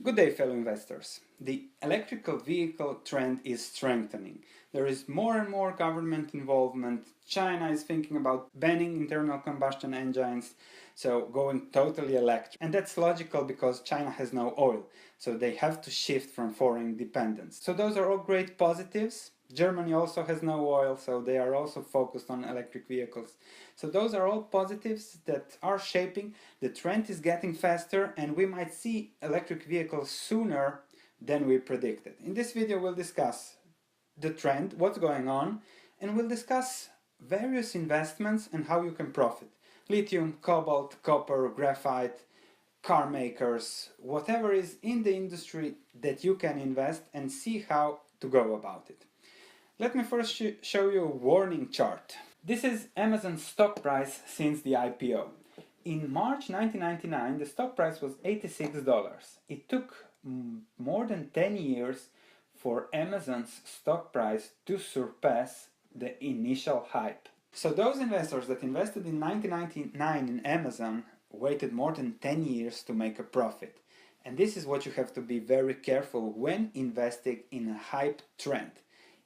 Good day, fellow investors. The electrical vehicle trend is strengthening. There is more and more government involvement. China is thinking about banning internal combustion engines, so going totally electric. And that's logical because China has no oil, so they have to shift from foreign dependence. So those are all great positives. Germany also has no oil, so they are also focused on electric vehicles. So those are all positives that are shaping. The trend is getting faster and we might see electric vehicles sooner than we predicted. In this video we'll discuss the trend, what's going on, and we'll discuss various investments and how you can profit. Lithium, cobalt, copper, graphite, car makers, whatever is in the industry that you can invest and see how to go about it. Let me first show you a warning chart. This is Amazon's stock price since the IPO. In March 1999, the stock price was $86. It took more than 10 years for Amazon's stock price to surpass the initial hype. So those investors that invested in 1999 in Amazon waited more than 10 years to make a profit. And this is what you have to be very careful when investing in a hype trend.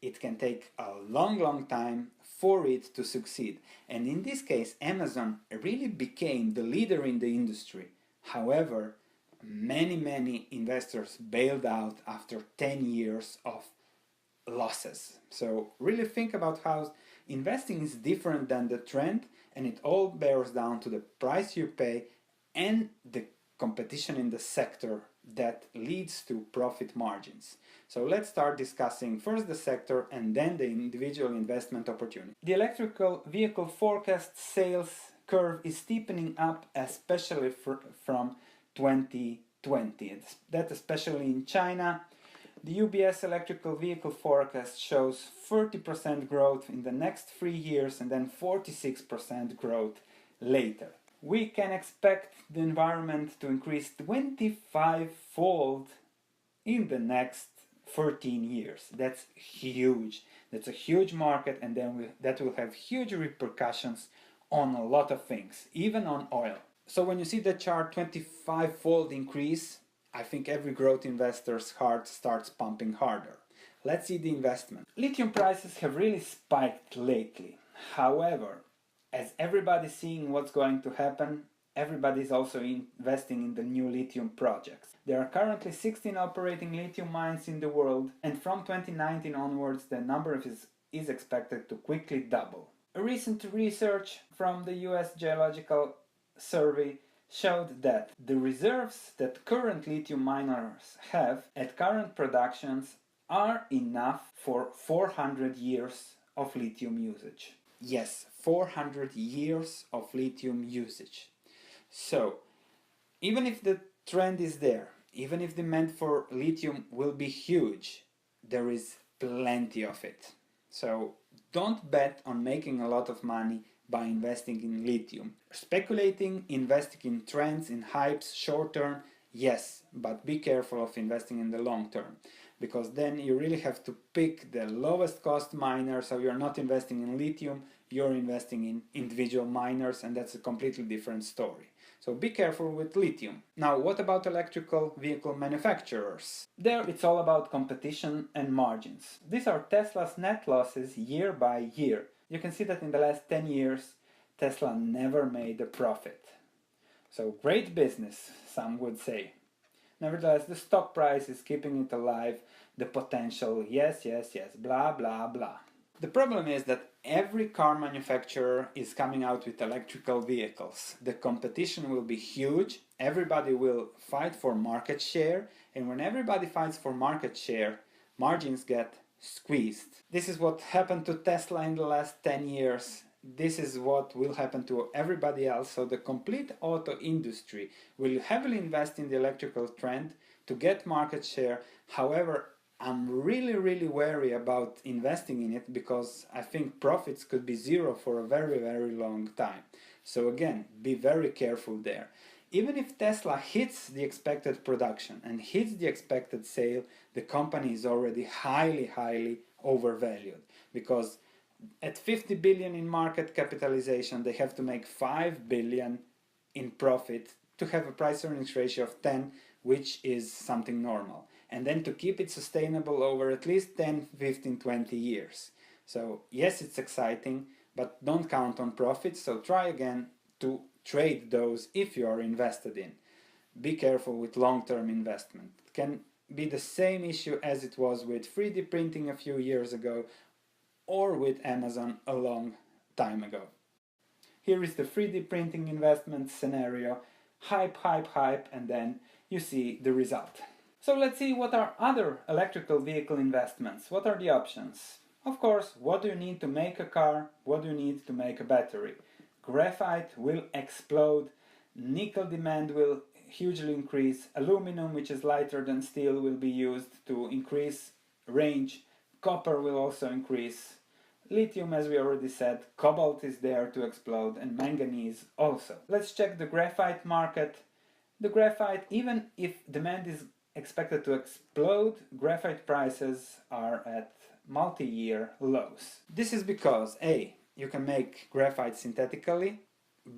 It can take a long time for it to succeed. And in this case, Amazon really became the leader in the industry. However, many investors bailed out after 10 years of losses. So really think about how investing is different than the trend, and it all bears down to the price you pay and the competition in the sector that leads to profit margins. So let's start discussing first the sector and then the individual investment opportunity. The electrical vehicle forecast sales curve is steepening up, especially from 2020. That especially in China. The UBS electrical vehicle forecast shows 30% growth in the next 3 years and then 46% growth later. We can expect the environment to increase 25-fold in the next 13 years. That's huge. That's a huge market, and then that will have huge repercussions on a lot of things, even on oil. So when you see the chart 25-fold increase, I think every growth investor's heart starts pumping harder. Let's see the investment. Lithium prices have really spiked lately. However, as everybody's seeing what's going to happen, everybody's also investing in the new lithium projects. There are currently 16 operating lithium mines in the world, and from 2019 onwards the number is expected to quickly double. A recent research from the US Geological Survey showed that the reserves that current lithium miners have at current productions are enough for 400 years of lithium usage. Yes, 400 years of lithium usage. So, even if the trend is there, even if demand for lithium will be huge, there is plenty of it. So, don't bet on making a lot of money by investing in lithium. Speculating, investing in trends, in hypes, short term, yes, but be careful of investing in the long term, because then you really have to pick the lowest cost miner. So you're not investing in lithium, you're investing in individual miners, and that's a completely different story. So be careful with lithium. Now, what about electrical vehicle manufacturers? There it's all about competition and margins. These are Tesla's net losses year by year. You can see that in the last 10 years, Tesla never made a profit. So great business, some would say. Nevertheless, the stock price is keeping it alive, the potential, yes, blah, blah, blah. The problem is that every car manufacturer is coming out with electrical vehicles. The competition will be huge, everybody will fight for market share, and when everybody fights for market share, margins get squeezed. This is what happened to Tesla in the last 10 years. This is what will happen to everybody else. So the complete auto industry will heavily invest in the electrical trend to get market share. However, I'm really wary about investing in it because I think profits could be zero for a very long time. So again, be very careful there. Even if Tesla hits the expected production and hits the expected sale, the company is already highly overvalued, because at 50 billion in market capitalization, they have to make 5 billion in profit to have a price earnings ratio of 10, which is something normal, and then to keep it sustainable over at least 10, 15, 20 years. So yes, it's exciting, but don't count on profits, so try again to trade those if you are invested in. Be careful with long-term investment. It can be the same issue as it was with 3D printing a few years ago or with Amazon a long time ago. Here is the 3D printing investment scenario. Hype, hype, hype, and then you see the result. So let's see what are other electrical vehicle investments. What are the options? Of course, what do you need to make a car? What do you need to make a battery? Graphite will explode, nickel demand will hugely increase, aluminum, which is lighter than steel, will be used to increase range, copper will also increase, lithium, as we already said, cobalt is there to explode, and manganese also. Let's check the graphite market. The graphite, even if demand is expected to explode, graphite prices are at multi-year lows. This is because A, you can make graphite synthetically,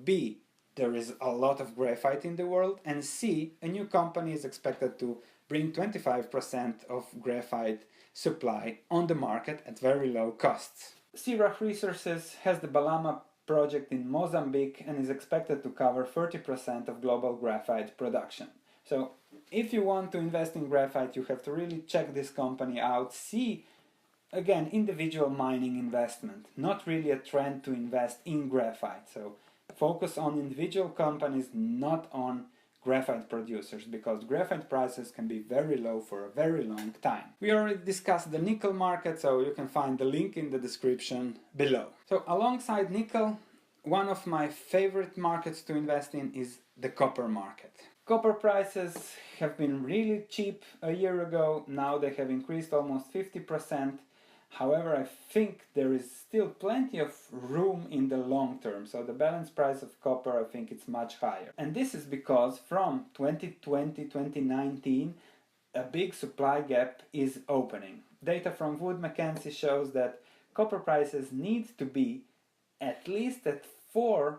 B, there is a lot of graphite in the world, and C, a new company is expected to bring 25% of graphite supply on the market at very low costs. CRAH Resources has the Balama project in Mozambique and is expected to cover 30% of global graphite production. So if you want to invest in graphite, you have to really check this company out, see again individual mining investment, not really a trend to invest in graphite. So focus on individual companies, not on graphite producers, because graphite prices can be very low for a very long time. We already discussed the nickel market, so you can find the link in the description below. So alongside nickel, one of my favorite markets to invest in is the copper market. Copper prices have been really cheap a year ago, now they have increased almost 50%. However, I think there is still plenty of room in the long term, so the balance price of copper, I think it's much higher. And this is because from 2020-2019, a big supply gap is opening. Data from Wood Mackenzie shows that copper prices need to be at least at $4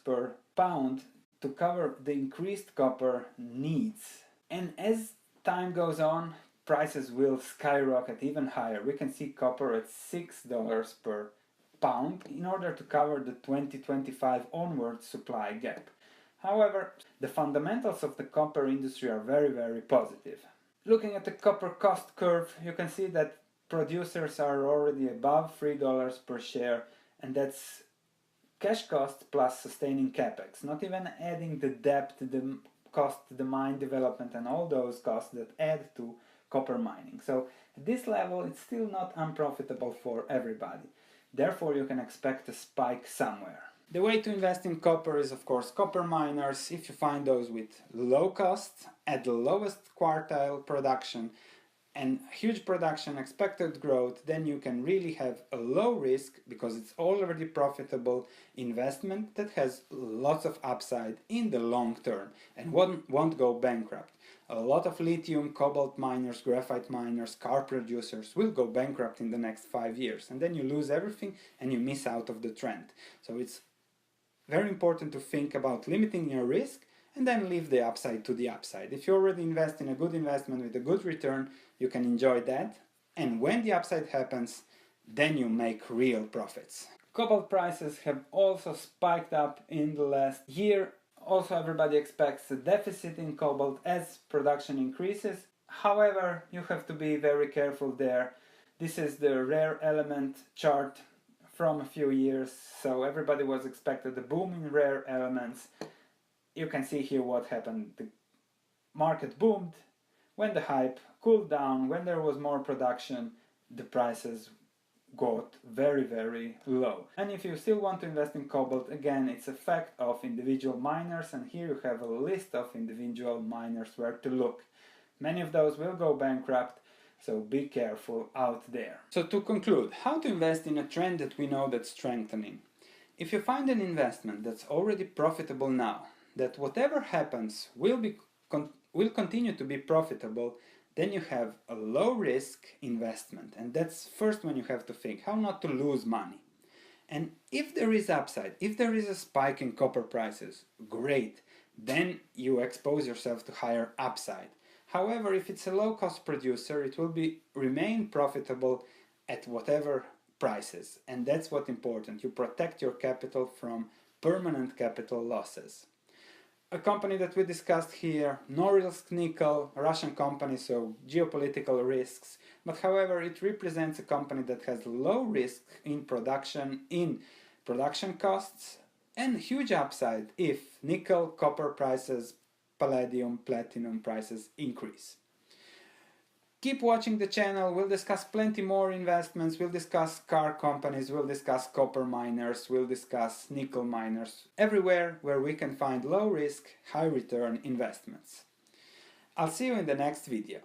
per pound to cover the increased copper needs. And as time goes on, prices will skyrocket even higher. We can see copper at $6 per pound in order to cover the 2025 onward supply gap. However, the fundamentals of the copper industry are very, very positive. Looking at the copper cost curve, you can see that producers are already above $3 per share, and that's cash cost plus sustaining capex, not even adding the debt, the cost, the mine development, and all those costs that add to copper mining. So at this level it's still not unprofitable for everybody. Therefore you can expect a spike somewhere. The way to invest in copper is of course copper miners. If you find those with low cost, at the lowest quartile production and huge production expected growth, then you can really have a low risk, because it's already profitable investment that has lots of upside in the long term and won't go bankrupt. A lot of lithium, cobalt miners, graphite miners, car producers will go bankrupt in the next 5 years, and then you lose everything and you miss out of the trend. So it's very important to think about limiting your risk and then leave the upside to the upside. If you already invest in a good investment with a good return, you can enjoy that, and when the upside happens, then you make real profits. Cobalt prices have also spiked up in the last year. Also, everybody expects a deficit in cobalt as production increases. However, you have to be very careful there. This is the rare element chart from a few years, so everybody was expected a boom in rare elements. You can see here what happened. The market boomed. When the hype cooled down, when there was more production, the prices got very, very low. And if you still want to invest in cobalt, again, it's a fact of individual miners, and here you have a list of individual miners where to look. Many of those will go bankrupt, so be careful out there. So to conclude, how to invest in a trend that we know that's strengthening. If you find an investment that's already profitable now, that whatever happens will continue to be profitable, then you have a low risk investment, and that's first when you have to think how not to lose money. And if there is upside, if there is a spike in copper prices, great, then you expose yourself to higher upside. However, if it's a low-cost producer, it will remain profitable at whatever prices, and that's what's important. You protect your capital from permanent capital losses. A company that we discussed here, Norilsk Nickel, a Russian company, so geopolitical risks, but however it represents a company that has low risk in production costs, and huge upside if nickel, copper prices, palladium, platinum prices increase. Keep watching the channel, we'll discuss plenty more investments, we'll discuss car companies, we'll discuss copper miners, we'll discuss nickel miners, everywhere where we can find low risk, high return investments. I'll see you in the next video.